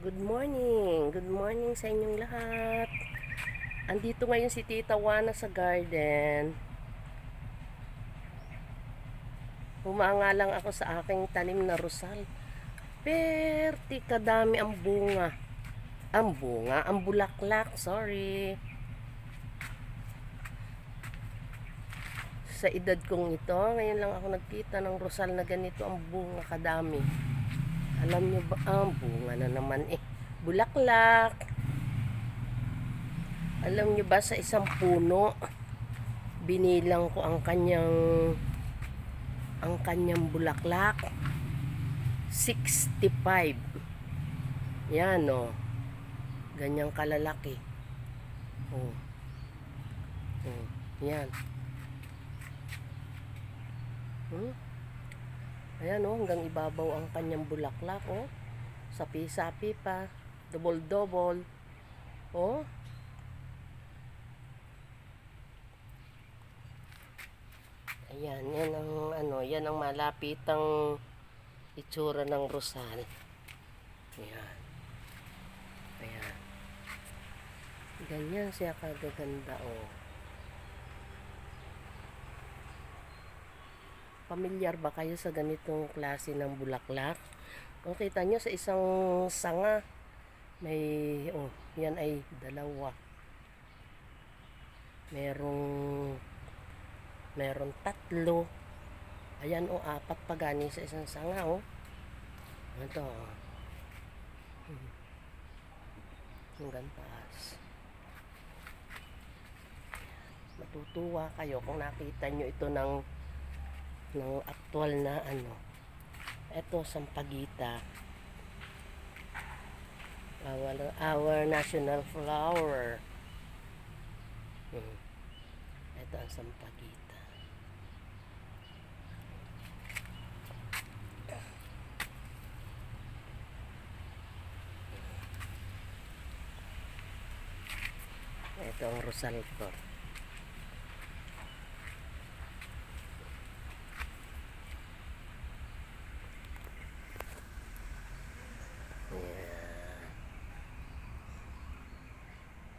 Good morning. Good morning sa inyong lahat. Andito ngayon si Tita Juana sa garden. Humanga lang ako sa aking tanim na rosal. Perti kadami ang bunga. Ang bulaklak, sorry. Sa edad kong ito, ngayon lang ako nagkita ng rosal na ganito ang bunga kadami. Alam nyo ba, bunga na naman bulaklak. Alam nyo ba, sa isang puno, binilang ko ang kanyang bulaklak. 65. Yan o. Ganyang kalalaki. Oh. Yan. Ayan o, hanggang ibabaw ang kanyang bulaklak o. Sapi-sapi pa. Double-double. O. Ayan, yan ang malapitang itsura ng rosal. Ayan. Ayan. Ganyan siya kagaganda o. Pamilyar ba kayo sa ganitong klase ng bulaklak? Kung kita nyo sa isang sanga, may, yan ay dalawa. Meron tatlo. Ayan apat pa gani sa isang sanga Ito hanggang taas. Matutuwa kayo kung nakita nyo ito ng aktual na ito sampagita, our national flower. Ito ang sampagita. Ito ang rosal ko.